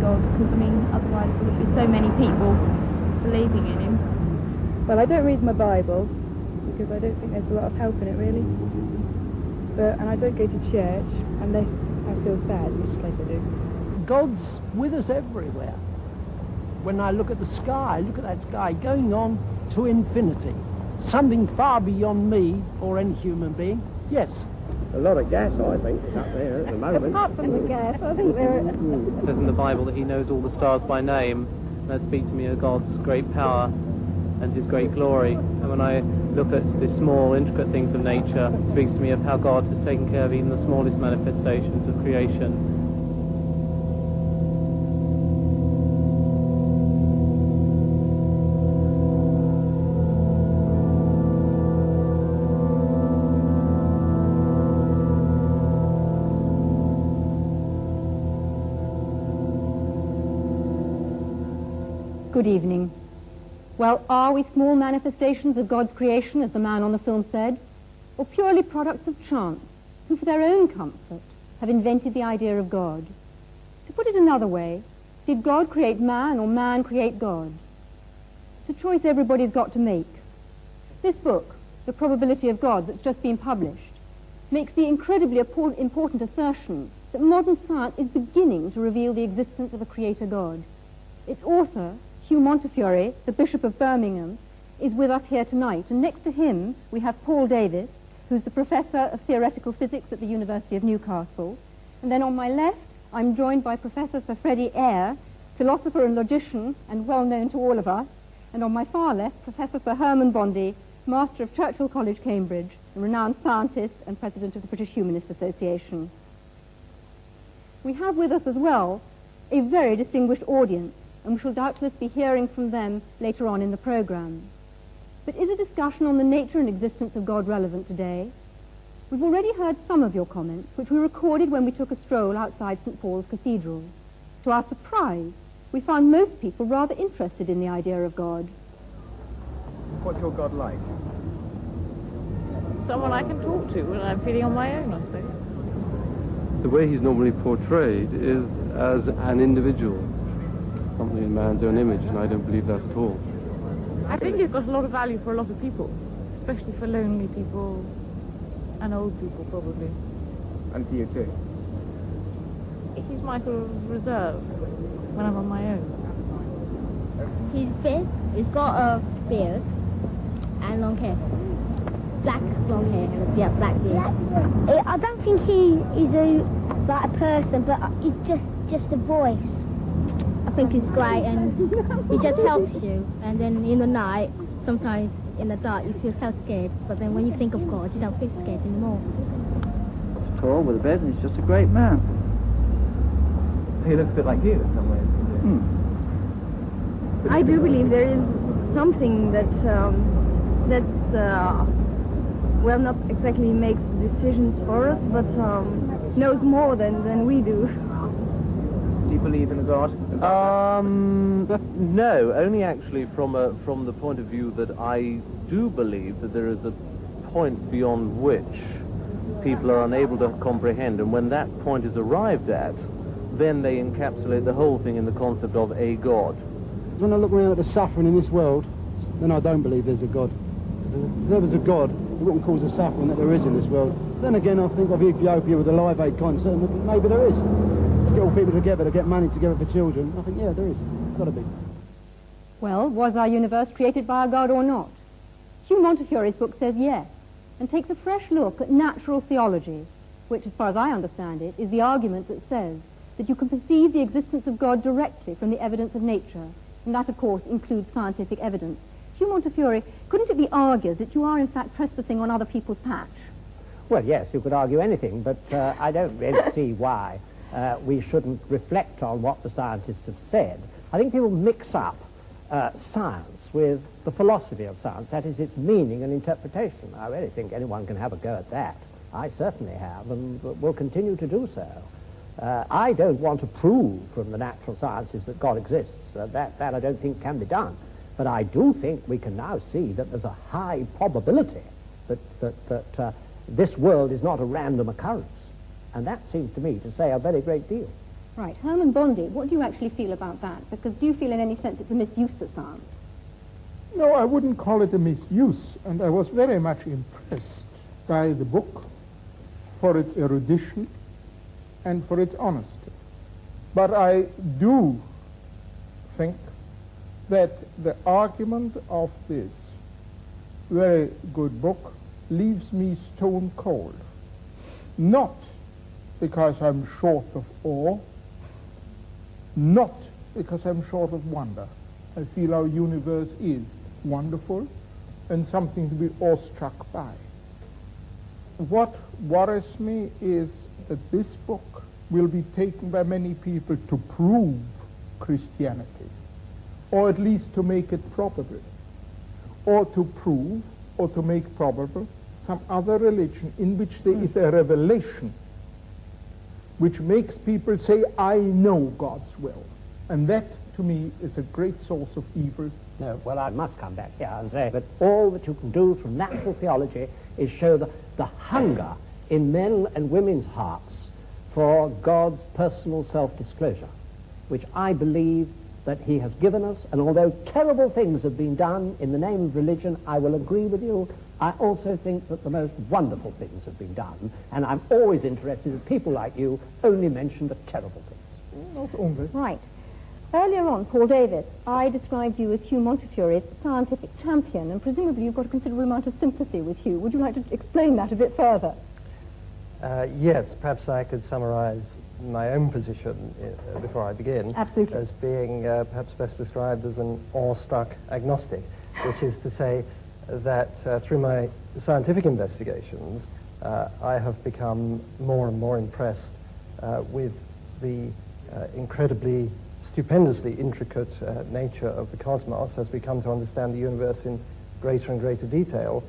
God, because, I mean, otherwise there would be so many people believing in him. Well, I don't read my Bible, because I don't think there's a lot of help in it, really. And I don't go to church unless I feel sad, in which case I do. God's with us everywhere. When I look at the sky, look at that sky going on to infinity. Something far beyond me or any human being. Yes. A lot of gas, I think, is up there at the moment. Apart from the gas, I think there are... It says in the Bible that he knows all the stars by name. And that speaks to me of God's great power and his great glory. And when I look at the small, intricate things of nature, it speaks to me of how God has taken care of even the smallest manifestations of creation. Good evening. Well, are we small manifestations of God's creation, as the man on the film said, or purely products of chance, who for their own comfort have invented the idea of God? To put it another way, did God create man or man create God? It's a choice everybody's got to make. This book, The Probability of God, that's just been published, makes the incredibly important assertion that modern science is beginning to reveal the existence of a creator God. Its author, Hugh Montefiore, the Bishop of Birmingham, is with us here tonight, and next to him we have Paul Davis, who's the Professor of Theoretical Physics at the University of Newcastle, and then on my left I'm joined by Professor Sir Freddie Eyre, philosopher and logician and well known to all of us, and on my far left Professor Sir Herman Bondi, Master of Churchill College, Cambridge, a renowned scientist and President of the British Humanist Association. We have with us as well a very distinguished audience, and we shall doubtless be hearing from them later on in the programme. But is a discussion on the nature and existence of God relevant today? We've already heard some of your comments, which we recorded when we took a stroll outside St. Paul's Cathedral. To our surprise, we found most people rather interested in the idea of God. What's your God like? Someone I can talk to when I'm feeling on my own, I suppose. The way he's normally portrayed is as an individual, something in man's own image, and I don't believe that at all. I think he's got a lot of value for a lot of people, especially for lonely people and old people, probably. And for you too? He's my sort of reserve when I'm on my own. He's fit, he's got a beard and long hair. Black long hair and a black beard. I don't think he's like a person, but he's just a voice. I think it's great, and it just helps you. And then in the night, sometimes in the dark, you feel so scared. But then when you think of God, you don't feel scared anymore. He's tall with a beard, and he's just a great man. So he looks a bit like you in some ways. I do believe there is something that well, not exactly makes decisions for us, but knows more than we do. Do you believe in a God? No, only actually from the point of view that I do believe that there is a point beyond which people are unable to comprehend, and when that point is arrived at, then they encapsulate the whole thing in the concept of a God. When I look around at the suffering in this world, then I don't believe there's a God. If there was a God, it wouldn't cause the suffering that there is in this world. Then again, I think of Ethiopia with the Live Aid concert, and maybe there is. To get all people together, to get money together for children, I think, yeah, there is. Got to be. Well, was our universe created by a God or not? Hugh Montefiore's book says yes, and takes a fresh look at natural theology, which, as far as I understand it, is the argument that says that you can perceive the existence of God directly from the evidence of nature, and that, of course, includes scientific evidence. Hugh Montefiore, couldn't it be argued that you are, in fact, trespassing on other people's patch? Well, yes, you could argue anything, but I don't really see why we shouldn't reflect on what the scientists have said. I think people mix up science with the philosophy of science, that is, its meaning and interpretation. I really think anyone can have a go at that. I certainly have, and will continue to do so. I don't want to prove from the natural sciences that God exists. That I don't think can be done. But I do think we can now see that there's a high probability that this world is not a random occurrence. And that seems to me to say a very great deal. Right. Herman Bondi, what do you actually feel about that? Because do you feel in any sense it's a misuse of science? No, I wouldn't call it a misuse, and I was very much impressed by the book for its erudition and for its honesty. But I do think that the argument of this very good book leaves me stone cold. Not because I'm short of awe, not because I'm short of wonder. I feel our universe is wonderful and something to be awestruck by. What worries me is that this book will be taken by many people to prove Christianity, or at least to make it probable, or to prove or to make probable some other religion in which there is a revelation which makes people say, I know God's will. And that, to me, is a great source of evil. No, well, I must come back here and say that all that you can do from natural theology is show the hunger in men and women's hearts for God's personal self-disclosure, which I believe that he has given us. And although terrible things have been done in the name of religion, I will agree with you, I also think that the most wonderful things have been done. And I'm always interested that people like you only mention the terrible things. Not only. Right. Earlier on, Paul Davis, I described you as Hugh Montefiore's scientific champion, and presumably you've got a considerable amount of sympathy with Hugh. Would you like to explain that a bit further? Yes, perhaps I could summarize my own position before I begin. Absolutely. As being perhaps best described as an awestruck agnostic, which is to say that through my scientific investigations, I have become more and more impressed with the incredibly, stupendously intricate nature of the cosmos as we come to understand the universe in greater and greater detail.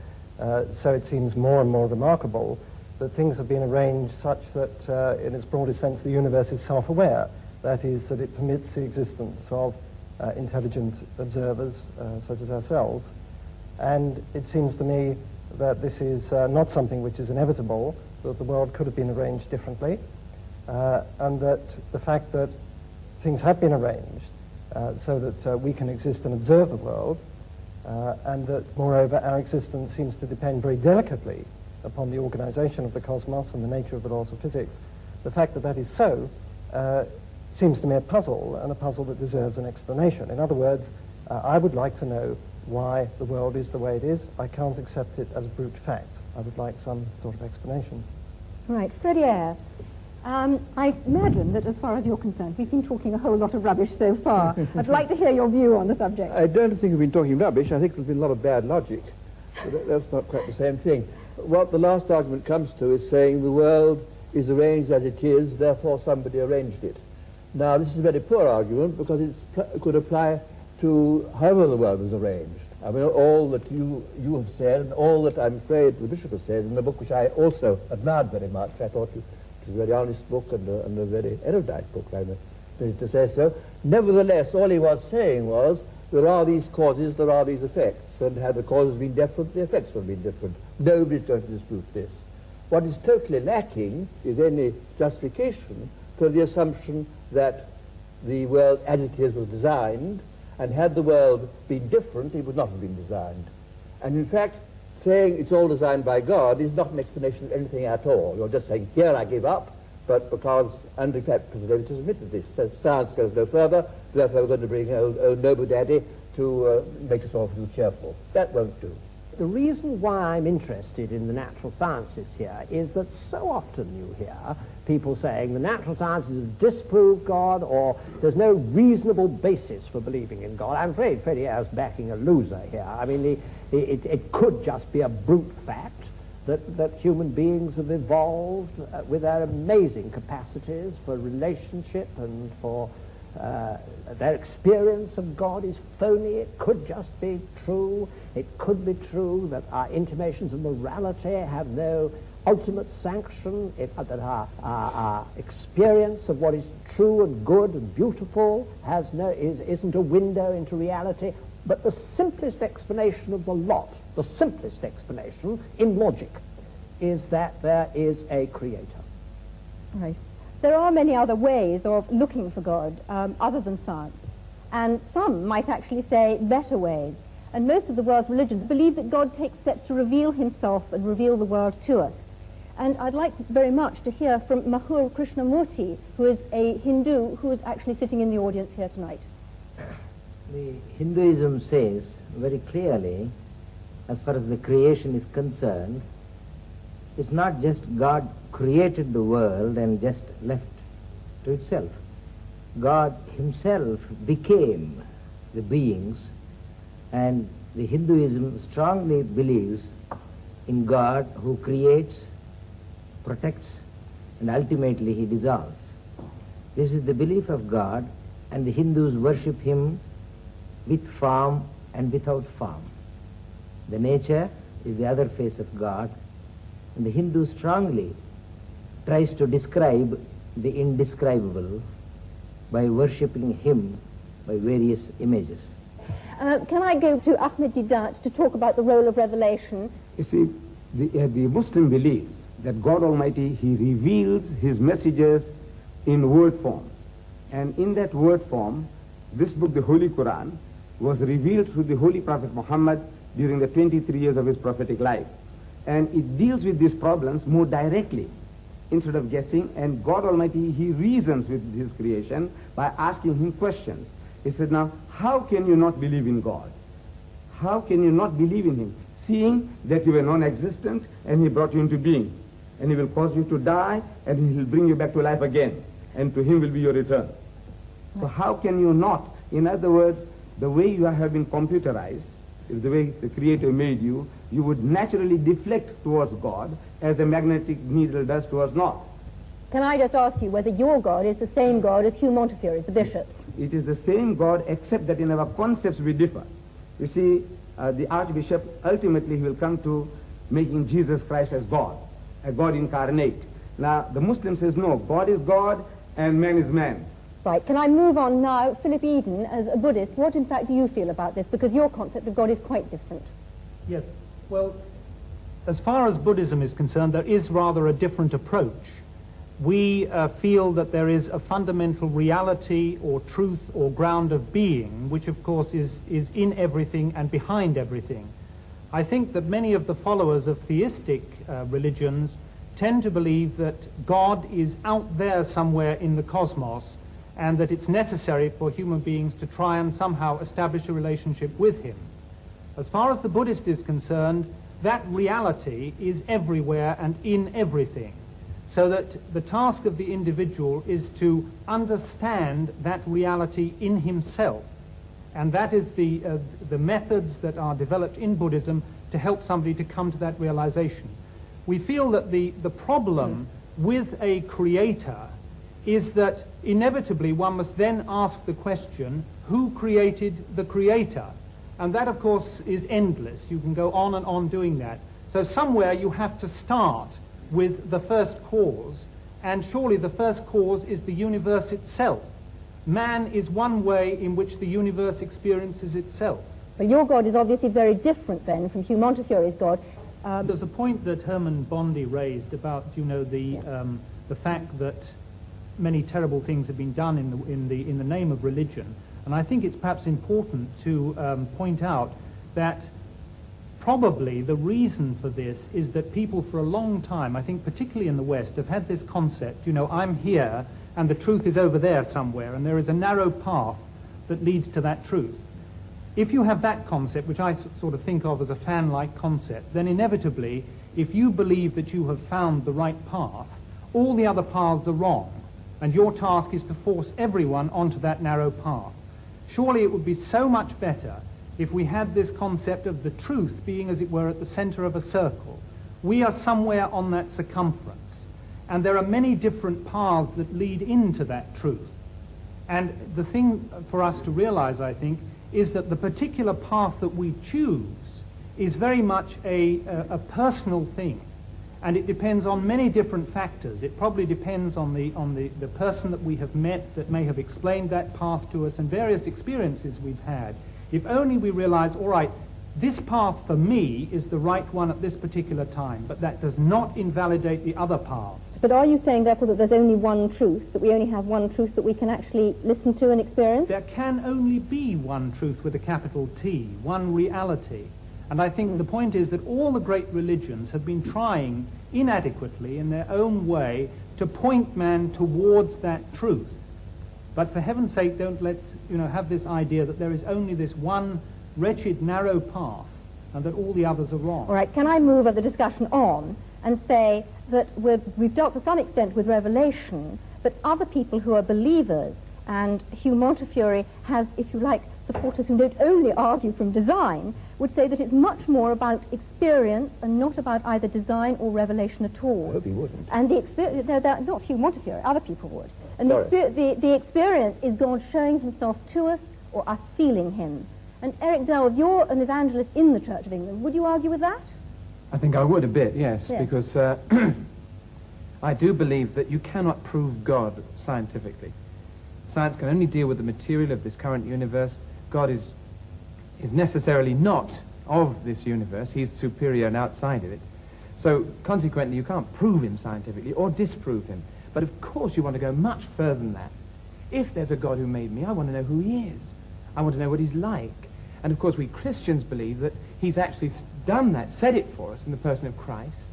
So it seems more and more remarkable that things have been arranged such that, in its broadest sense, the universe is self-aware. That is, that it permits the existence of intelligent observers such as ourselves. And it seems to me that this is not something which is inevitable, that the world could have been arranged differently, and that the fact that things have been arranged so that we can exist and observe the world, and that, moreover, our existence seems to depend very delicately upon the organization of the cosmos and the nature of the laws of physics. The fact that that is so seems to me a puzzle, and a puzzle that deserves an explanation. In other words, I would like to know why the world is the way it is. I can't accept it as a brute fact. I would like some sort of explanation. Right. Freddie Eyre, I imagine that as far as you're concerned, we've been talking a whole lot of rubbish so far. I'd like to hear your view on the subject. I don't think we've been talking rubbish. I think there's been a lot of bad logic. But that's not quite the same thing. What the last argument comes to is saying the world is arranged as it is, therefore somebody arranged it. Now, this is a very poor argument because it could apply to however the world was arranged. I mean, all that you have said, and all that I'm afraid the Bishop has said in the book, which I also admired very much. I thought it was a very honest book and a very erudite book, I'm pleased to say so. Nevertheless, all he was saying was, there are these causes, there are these effects, and had the causes been different, the effects would have been different. Nobody's going to dispute this. What is totally lacking is any justification for the assumption that the world as it is was designed, and had the world been different, it would not have been designed. And in fact, saying it's all designed by God is not an explanation of anything at all. You're just saying, here I give up, but because, and in fact, President Davis has admitted this, so science goes no further, therefore we're going to bring old Noble Daddy to make us all feel cheerful. That won't do. The reason why I'm interested in the natural sciences here is that so often you hear people saying the natural sciences have disproved God, or there's no reasonable basis for believing in God. I'm afraid Freddie Eyre's backing a loser here. I mean, it could just be a brute fact that human beings have evolved with their amazing capacities for relationship and for their experience of God is phony. It could just be true. It could be true that our intimations of morality have no ultimate sanction, that our experience of what is true and good and beautiful isn't a window into reality. But the simplest explanation of the lot, the simplest explanation in logic, is that there is a creator. Right. There are many other ways of looking for God other than science, and some might actually say better ways. And most of the world's religions believe that God takes steps to reveal himself and reveal the world to us. And I'd like very much to hear from Mahur Krishnamurti, who is a Hindu who is actually sitting in the audience here tonight. The Hinduism says very clearly, as far as the creation is concerned, it's not just God created the world and just left to itself. God himself became the beings, and the Hinduism strongly believes in God who creates, protects, and ultimately he dissolves. This is the belief of God, and the Hindus worship him with form and without form. The nature is the other face of God, and the Hindu strongly tries to describe the indescribable by worshipping him by various images. Can I go to Ahmed Deedat to talk about the role of revelation? You see, the Muslim believes that God Almighty, he reveals his messages in word form. And in that word form, this book, the Holy Quran, was revealed through the Holy Prophet Muhammad during the 23 years of his prophetic life. And it deals with these problems more directly instead of guessing. And God Almighty, he reasons with his creation by asking him questions. He said, now, how can you not believe in God? How can you not believe in him, seeing that you were non-existent and he brought you into being? And he will cause you to die, and he will bring you back to life again, and to him will be your return. So how can you not? In other words, the way you have been computerized, the way the Creator made you, you would naturally deflect towards God as the magnetic needle does towards north. Can I just ask you whether your God is the same God as Hugh Montefiore's, the bishops? It is the same God, except that in our concepts we differ. You see, the Archbishop, ultimately he will come to making Jesus Christ as God, a God incarnate. Now, the Muslim says, no, God is God and man is man. Right, can I move on now? Philip Eden, as a Buddhist, what in fact do you feel about this? Because your concept of God is quite different. Yes, well, as far as Buddhism is concerned, there is rather a different approach. We feel that there is a fundamental reality or truth or ground of being, which of course is in everything and behind everything. I think that many of the followers of theistic religions tend to believe that God is out there somewhere in the cosmos, and that it's necessary for human beings to try and somehow establish a relationship with him. As far as the Buddhist is concerned, that reality is everywhere and in everything, so that the task of the individual is to understand that reality in himself. And that is the methods that are developed in Buddhism to help somebody to come to that realization. We feel that the problem with a creator is that inevitably one must then ask the question, who created the creator? And that, of course, is endless. You can go on and on doing that. So somewhere you have to start with the first cause, and surely the first cause is the universe itself. Man is one way in which the universe experiences itself. But your God is obviously very different then from Hugh Montefiore's God. There's a point that Herman Bondi raised about, you know, the fact that many terrible things have been done in the name of religion, and I think it's perhaps important to point out that probably the reason for this is that people for a long time, I think particularly in the West, have had this concept, you know, I'm here and the truth is over there somewhere, and there is a narrow path that leads to that truth. If you have that concept, which I sort of think of as a fan-like concept, then inevitably, if you believe that you have found the right path, all the other paths are wrong, and your task is to force everyone onto that narrow path. Surely it would be so much better if we had this concept of the truth being, as it were, at the center of a circle. We are somewhere on that circumference, and there are many different paths that lead into that truth. And the thing for us to realize, I think, is that the particular path that we choose is very much a personal thing. And it depends on many different factors. It probably depends on the person that we have met that may have explained that path to us, and various experiences we've had. If only we realize, all right, this path for me is the right one at this particular time, but that does not invalidate the other paths. But are you saying, therefore, that there's only one truth, that we only have one truth that we can actually listen to and experience? There can only be one truth with a capital T, one reality. And I think the point is that all the great religions have been trying inadequately in their own way to point man towards that truth. But for heaven's sake, don't let's have this idea that there is only this one wretched, narrow path and that all the others are wrong. All right, can I move the discussion on and say that we've dealt to some extent with Revelation, but other people who are believers, and Hugh Montefiore has, if you like, supporters who don't only argue from design, would say that it's much more about experience and not about either design or revelation at all. I hope he wouldn't. And the experience, not Hugh Montefiore, other people would. And the experience is God showing himself to us or us feeling him. And Eric Dell, you're an evangelist in the Church of England. Would you argue with that? I think I would a bit, yes. Because I do believe that you cannot prove God scientifically. Science can only deal with the material of this current universe. God is necessarily not of this universe. He's superior and outside of it. So consequently, you can't prove him scientifically or disprove him. But of course you want to go much further than that. If there's a God who made me, I want to know who he is. I want to know what he's like. And of course we Christians believe that he's actually done that, said it for us in the person of Christ.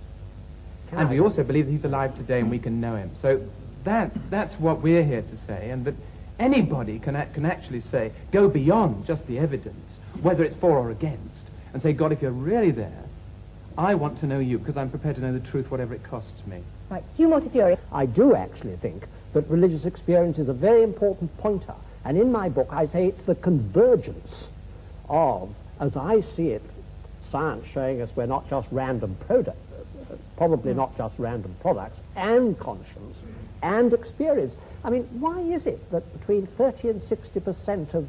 And we also believe that he's alive today and we can know him. So that's what we're here to say, and that anybody can actually say, go beyond just the evidence, whether it's for or against, and say, God, if you're really there, I want to know you, because I'm prepared to know the truth, whatever it costs me. Right. Hugh Montefiore. I do actually think that religious experience is a very important pointer. And in my book, I say it's the convergence of, as I see it, science showing us we're not just random products, probably not just random products, and conscience, and experience. I mean, why is it that between 30 and 60% of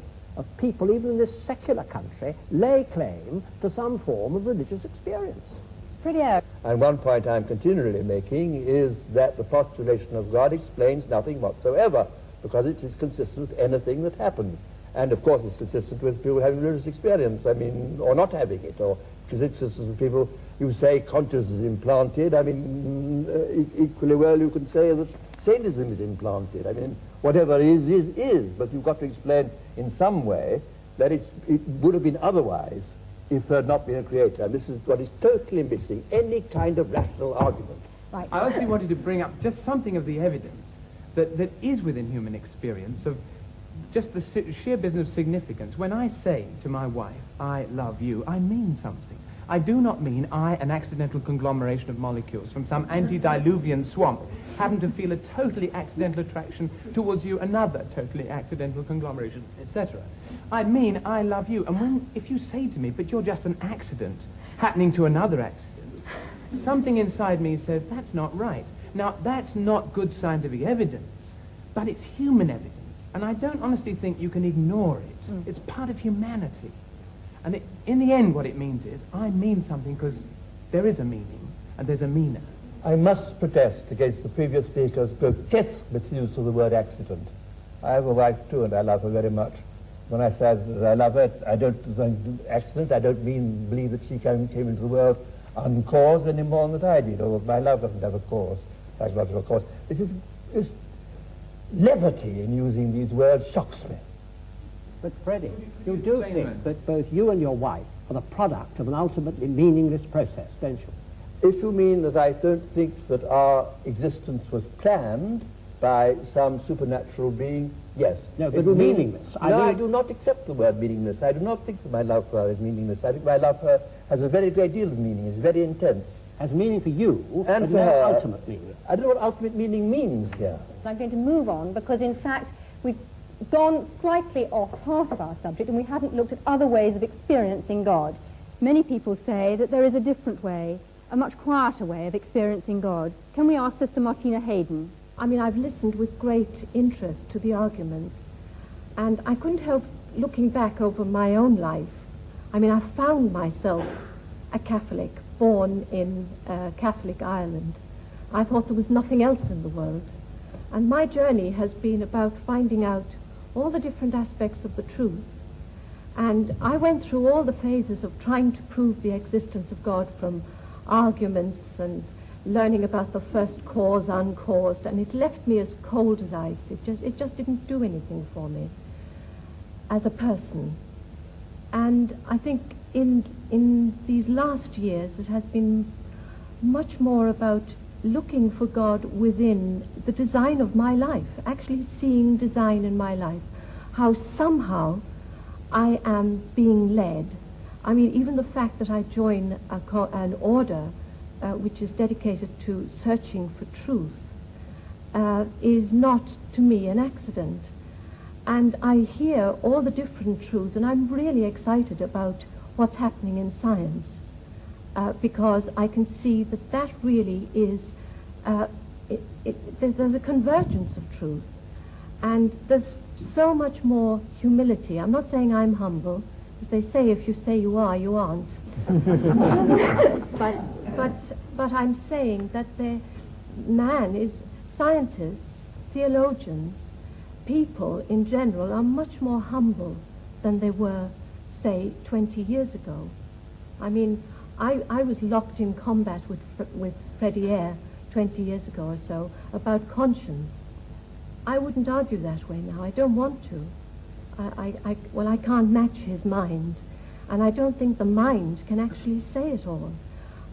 people, even in this secular country, lay claim to some form of religious experience? Pretty out. And one point I'm continually making is that the postulation of God explains nothing whatsoever, because it is consistent with anything that happens. And of course it's consistent with people having religious experience, I mean, or not having it, or it's consistent with people who say consciousness is implanted. I mean, equally well you can say that sadism is implanted. I mean, whatever is, but you've got to explain in some way that it would have been otherwise if there had not been a creator. And this is what is totally missing, any kind of rational argument. Right. I actually wanted to bring up just something of the evidence that is within human experience of just the sheer business of significance. When I say to my wife, I love you, I mean something. I do not mean I, an accidental conglomeration of molecules from some antediluvian swamp, happen to feel a totally accidental attraction towards you, another totally accidental conglomeration, etc. I mean I love you. And if you say to me, but you're just an accident happening to another accident, something inside me says, that's not right. Now, that's not good scientific evidence, but it's human evidence. And I don't honestly think you can ignore it. It's part of humanity. And in the end, what it means is, I mean something because there is a meaning, and there's a meaner. I must protest against the previous speaker's grotesque misuse of the word accident. I have a wife too, and I love her very much. When I say that I love her, I don't accident. I don't believe that she came into the world uncaused any more than that I did, or my love doesn't have a cause, psychological cause. This levity in using these words shocks me. But Freddie, you do think that both you and your wife are the product of an ultimately meaningless process, don't you? If you mean that I don't think that our existence was planned by some supernatural being, yes. No, but meaningless. I do not accept the word meaningless. I do not think that my love for her is meaningless. I think my love for her has a very great deal of meaning. It's very intense. Has meaning for you, and but for no her. Ultimate meaning. I don't know what ultimate meaning means here. I'm going to move on because, in fact, we've gone slightly off part of our subject and we haven't looked at other ways of experiencing God. Many people say that there is a different way, a much quieter way of experiencing God. Can we ask Sister Martina Hayden? I mean, I've listened with great interest to the arguments, and I couldn't help looking back over my own life. I mean, I found myself a Catholic, born in Catholic Ireland. I thought there was nothing else in the world. And my journey has been about finding out all the different aspects of the truth. And I went through all the phases of trying to prove the existence of God, from arguments and learning about the first cause, uncaused, and it left me as cold as ice. It just didn't do anything for me as a person. And I think in these last years it has been much more about looking for God within the design of my life, actually seeing design in my life, how somehow I am being led. I mean, even the fact that I join an order which is dedicated to searching for truth is not, to me, an accident. And I hear all the different truths, and I'm really excited about what's happening in science, because I can see that that really is, there's a convergence of truth, and there's so much more humility. I'm not saying I'm humble, as they say, if you say you are, you aren't. But I'm saying that scientists, theologians, people in general are much more humble than they were, say, 20 years ago. I mean, I was locked in combat with Freddie Eyre 20 years ago or so about conscience. I wouldn't argue that way now. I don't want to. Well, I can't match his mind, and I don't think the mind can actually say it all.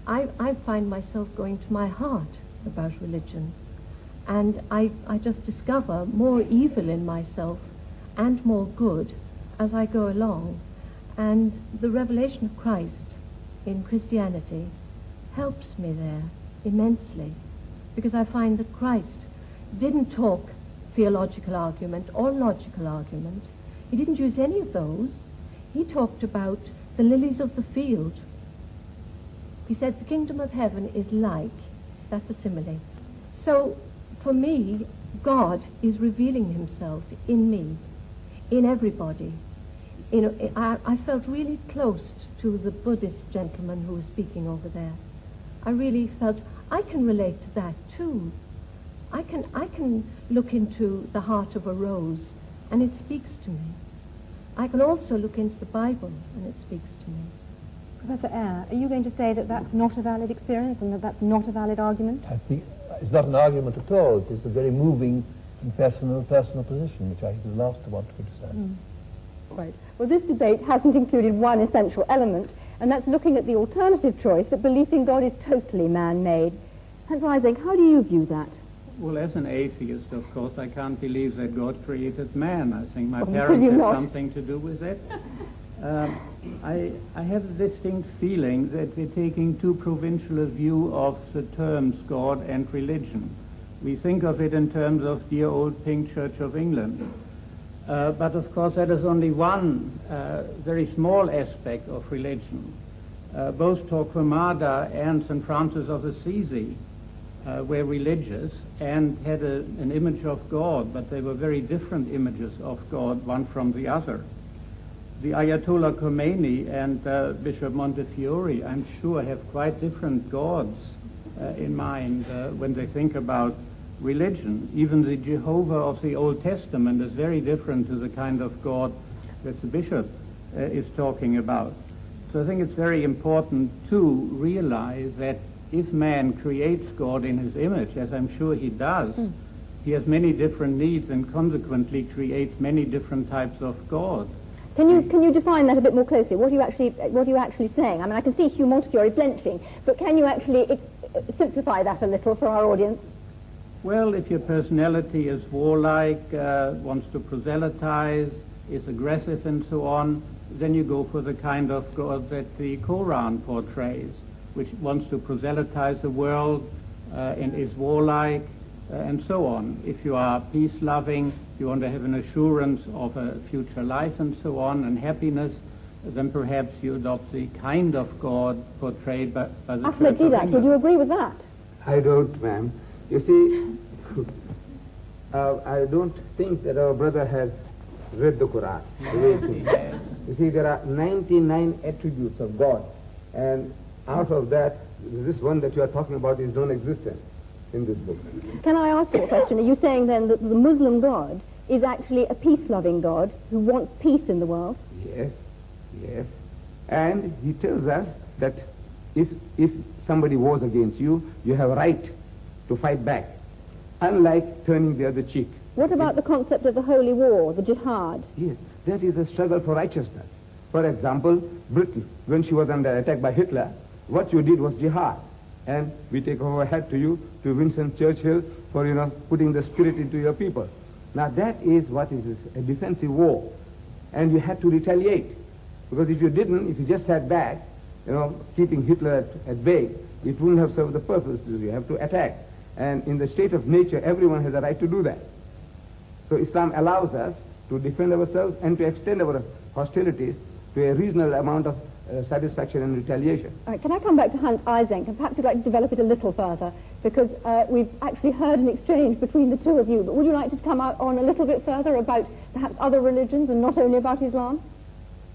I find myself going to my heart about religion, and I just discover more evil in myself and more good as I go along. And the revelation of Christ in Christianity helps me there immensely, because I find that Christ didn't talk theological argument or logical argument. He didn't use any of those. He talked about the lilies of the field. He said the kingdom of heaven is like, that's a simile. So for me, God is revealing himself in me, in everybody. You know, I felt really close to the Buddhist gentleman who was speaking over there. I really felt I can relate to that too. I can look into the heart of a rose and it speaks to me. I can also look into the Bible and it speaks to me. Professor Eyre, are you going to say that that's not a valid experience and that that's not a valid argument? I think it's not an argument at all. It is a very moving and personal position, which I think is the last to want to criticize. Right. Well, this debate hasn't included one essential element, and that's looking at the alternative choice that belief in God is totally man-made. Hans Isaac, how do you view that? Well, as an atheist, of course, I can't believe that God created man. I think my parents had something to do with it. I have a distinct feeling that we're taking too provincial a view of the terms God and religion. We think of it in terms of dear old Pink Church of England. But of course that is only one very small aspect of religion. Both Torquemada and St. Francis of Assisi were religious and had an image of God, but they were very different images of God, one from the other. The Ayatollah Khomeini and Bishop Montefiore, I'm sure, have quite different gods in mind when they think about religion. Even the Jehovah of the Old Testament is very different to the kind of God that the bishop is talking about. So I think it's very important to realize that if man creates God in his image, as I'm sure he does, he has many different needs and consequently creates many different types of God. Can you define that a bit more closely? What are you actually saying? I mean, I can see Hugh Montefiore blenching, but can you actually simplify that a little for our audience? Well, if your personality is warlike, wants to proselytize, is aggressive and so on, then you go for the kind of God that the Quran portrays, which wants to proselytize the world and is warlike and so on. If you are peace-loving, you want to have an assurance of a future life and so on, and happiness, then perhaps you adopt the kind of God portrayed by the Church of England. Would you agree with that? I don't, ma'am. You see, I don't think that our brother has read the Quran. You see, there are 99 attributes of God, and out of that, this one that you are talking about is non-existent in this book. Can I ask you a question? Are you saying then that the Muslim God is actually a peace-loving God who wants peace in the world? Yes. Yes. And he tells us that if somebody wars against you, you have a right to fight back, unlike turning the other cheek. What about the concept of the holy war, the jihad? Yes, that is a struggle for righteousness. For example, Britain, when she was under attack by Hitler, what you did was jihad. And we take our hat to you, to Winston Churchill, for, putting the spirit into your people. Now that is what is a defensive war. And you had to retaliate. Because if you didn't, if you just sat back, keeping Hitler at bay, it wouldn't have served the purpose. You have to attack. And in the state of nature, everyone has a right to do that. So Islam allows us to defend ourselves and to extend our hostilities to a reasonable amount of satisfaction and retaliation. All right, can I come back to Hans Eysenck, and perhaps you'd like to develop it a little further, because we've actually heard an exchange between the two of you, but would you like to come out on a little bit further about perhaps other religions and not only about Islam?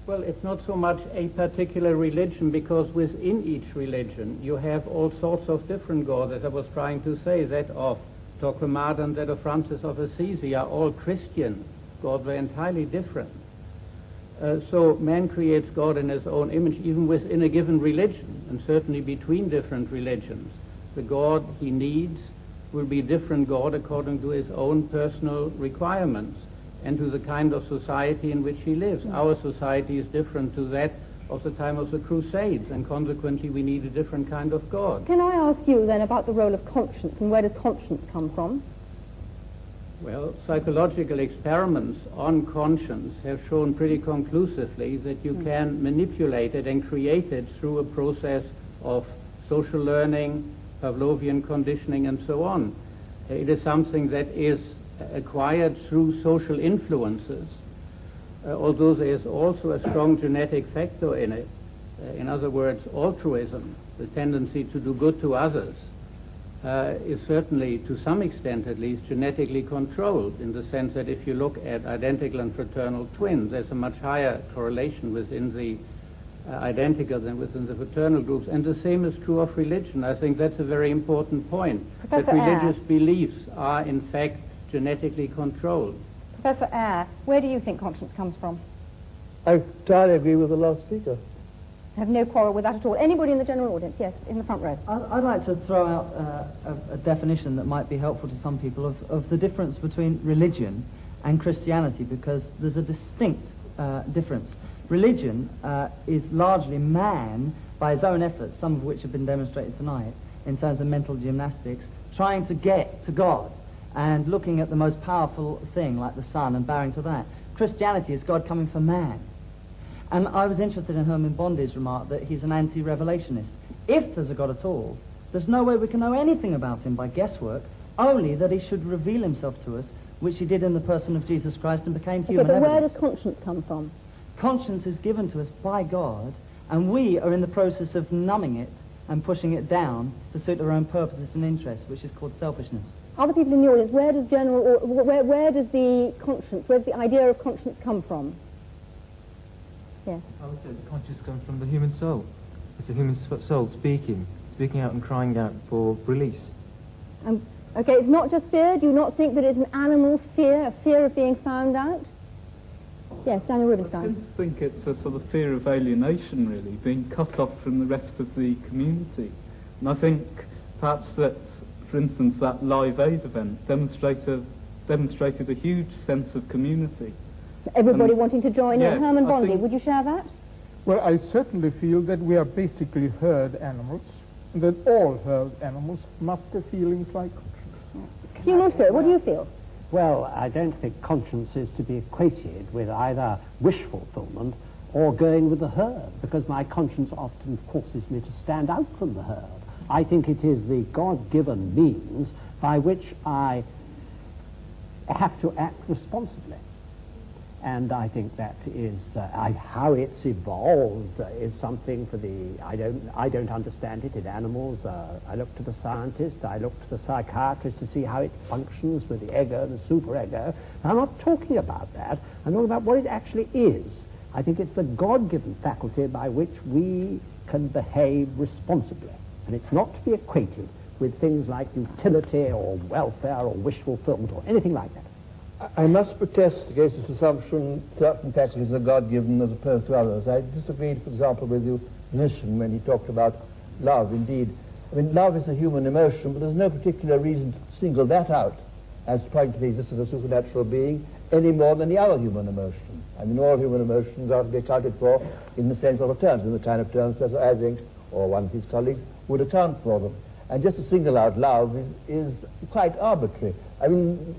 Well, it's not so much a particular religion, because within each religion you have all sorts of different gods. As I was trying to say, that of Torquemada and that of Francis of Assisi are all Christian gods. They're entirely different. So man creates God in his own image, even within a given religion, and certainly between different religions. The God he needs will be different God according to his own personal requirements and to the kind of society in which he lives. Our society is different to that of the time of the Crusades, and consequently we need a different kind of God. Can I ask you then about the role of conscience, and where does conscience come from? Well, psychological experiments on conscience have shown pretty conclusively that you can manipulate it and create it through a process of social learning, Pavlovian conditioning, and so on. It is something that is acquired through social influences, although there is also a strong genetic factor in it. In other words, altruism, the tendency to do good to others, is certainly, to some extent at least, genetically controlled, in the sense that if you look at identical and fraternal twins, there's a much higher correlation within the identical than within the fraternal groups. And the same is true of religion. I think that's a very important point, Professor that religious beliefs are in fact genetically controlled. Professor Eyre, where do you think conscience comes from? I entirely agree with the last speaker. I have no quarrel with that at all. Anybody in the general audience? Yes, in the front row. I'd like to throw out a definition that might be helpful to some people of the difference between religion and Christianity, because there's a distinct difference. Religion is largely man, by his own efforts, some of which have been demonstrated tonight, in terms of mental gymnastics, trying to get to God and looking at the most powerful thing, like the sun, and bowing to that. Christianity is God coming for man. And I was interested in Herman Bondi's remark that he's an anti-revelationist. If there's a God at all, there's no way we can know anything about him by guesswork, only that he should reveal himself to us, which he did in the person of Jesus Christ and became human but evidence. where does conscience come from? Conscience is given to us by God, and we are in the process of numbing it and pushing it down to suit our own purposes and interests, which is called selfishness. Other people in the audience, where does where does the conscience, where's the idea of conscience come from? Yes. I would say the conscience comes from the human soul. It's the human soul speaking out and crying out for release. Okay, it's not just fear. Do you not think that it's an animal fear, a fear of being found out? Yes, Daniel Rubinstein. I think it's a sort of fear of alienation, really, being cut off from the rest of the community. And I think perhaps that, for instance, that Live Aid event demonstrated a huge sense of community. Everybody wanting to join in. Yes, Herman Bondi, would you share that? Well, I certainly feel that we are basically herd animals, and that all herd animals must have feelings like conscience. You not feel. What do you feel? Well, I don't think conscience is to be equated with either wish fulfillment or going with the herd, because my conscience often forces me to stand out from the herd. I think it is the God-given means by which I have to act responsibly. And I think that is how it's evolved is something for the I don't understand it in animals. I look to the scientist, I look to the psychiatrist to see how it functions with the ego and the superego. I'm not talking about that. I'm talking about what it actually is. I think it's the God-given faculty by which we can behave responsibly, and it's not to be equated with things like utility or welfare or wish fulfillment or anything like that. I must protest against this assumption certain faculties are God-given as opposed to others. I disagreed, for example, with the physician when he talked about love. Indeed, I mean, love is a human emotion, but there's no particular reason to single that out as pointing to the existence of a supernatural being any more than the other human emotion. I mean, all human emotions are to be accounted for in the same sort of terms, in the kind of terms Professor Ising or one of his colleagues would account for them. And just to single out love is quite arbitrary. I mean,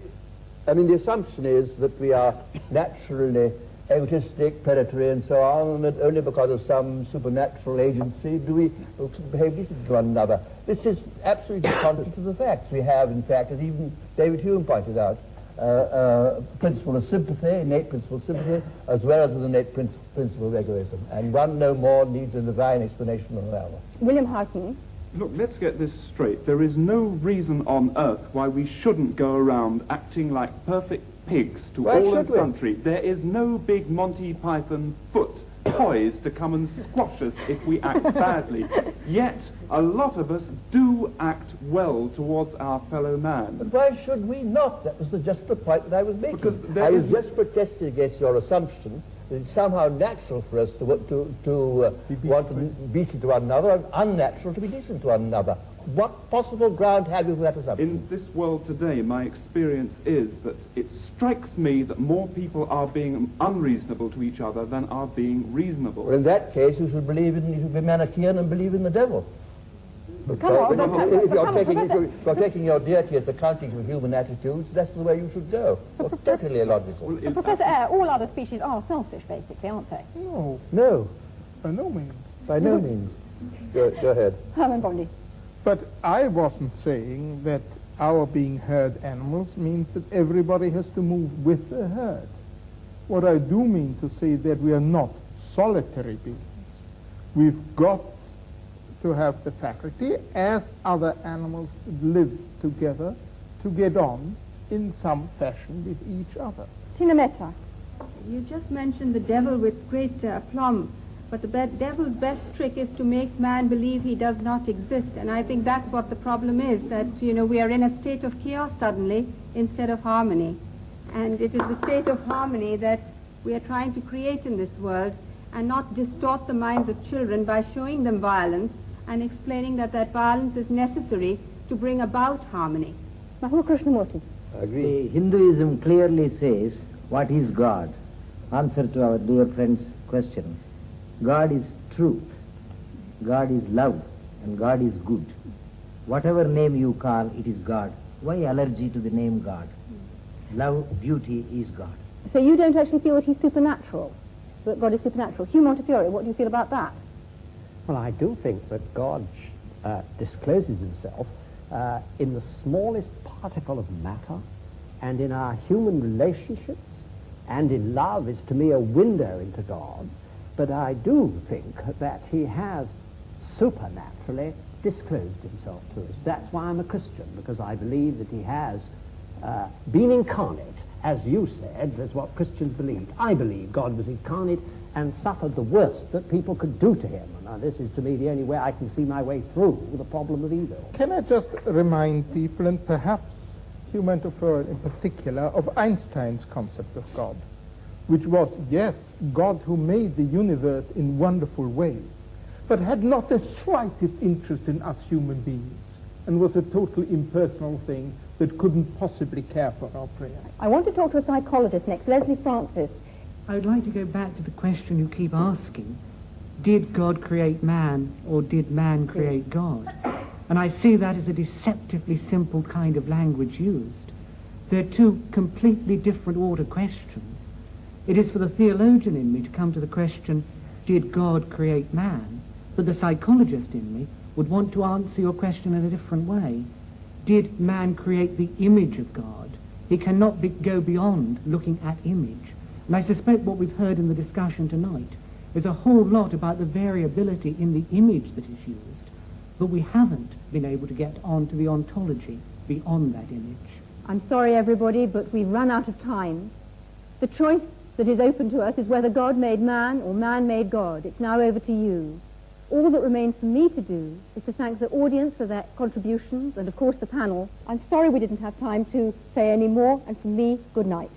the assumption is that we are naturally egotistic, predatory, and so on, and that only because of some supernatural agency do we behave decently to one another. This is absolutely contrary to the facts. We have, in fact, as even David Hume pointed out, principle of sympathy, innate principle of sympathy, as well as an innate principle of egoism. And one no more needs a divine explanation than another. William Houghton. Look, let's get this straight. There is no reason on earth why we shouldn't go around acting like perfect pigs to all and sundry. There is no big Monty Python foot poised to come and squash us if we act badly. Yet, a lot of us do act well towards our fellow man. But why should we not? That was just the point that I was making. Because I was just protesting against your assumption that it's somehow natural for us to want to be decent to one another and unnatural to be decent to one another. What possible ground have you for that assumption? In this world today, my experience is that it strikes me that more people are being unreasonable to each other than are being reasonable. Well, in that case, you should be Manichaean and believe in the devil. If you're taking your deity as accounting for human attitudes, that's the way you should go. Well, totally illogical. But Professor Eyre, all other species are selfish, basically, aren't they? No. No. By no means. By no means. Go ahead. Herman Bondi. But I wasn't saying that our being herd animals means that everybody has to move with the herd. What I do mean to say that we are not solitary beings. We've got to have the faculty, as other animals live together, to get on in some fashion with each other. Tina Mehta. You just mentioned the devil with great aplomb, but the devil's best trick is to make man believe he does not exist, and I think that's what the problem is, that, you know, we are in a state of chaos suddenly instead of harmony. And it is the state of harmony that we are trying to create in this world, and not distort the minds of children by showing them violence and explaining that that violence is necessary to bring about harmony. Mahua Krishnamurti. I agree. Hinduism clearly says, what is God? Answer to our dear friend's question. God is truth, God is love, and God is good. Whatever name you call, it is God. Why allergy to the name God? Love, beauty is God. So you don't actually feel that he's supernatural, so that God is supernatural. Hugh Montefiore, what do you feel about that? Well, I do think that God discloses himself in the smallest particle of matter, and in our human relationships, and in love is to me a window into God. But I do think that he has supernaturally disclosed himself to us. That's why I'm a Christian, because I believe that he has been incarnate, as you said. That's what Christians believed. I believe God was incarnate and suffered the worst that people could do to him. And this is, to me, the only way I can see my way through the problem of evil. Can I just remind people, and perhaps Hugh Montefiore in particular, of Einstein's concept of God, which was, yes, God who made the universe in wonderful ways, but had not the slightest interest in us human beings, and was a totally impersonal thing that couldn't possibly care for our prayers. I want to talk to a psychologist next, Leslie Francis. I would like to go back to the question you keep asking. Did God create man, or did man create God? And I see that as a deceptively simple kind of language used. They're two completely different order questions. It is for the theologian in me to come to the question, did God create man? But the psychologist in me would want to answer your question in a different way. Did man create the image of God? He cannot go beyond looking at image. And I suspect what we've heard in the discussion tonight is a whole lot about the variability in the image that is used, but we haven't been able to get on to the ontology beyond that image. I'm sorry, everybody, but we've run out of time. The choice that is open to us is whether God made man or man made God. It's now over to you. all that remains for me to do is to thank the audience for their contributions and, of course, the panel. I'm sorry we didn't have time to say any more, and from me, good night.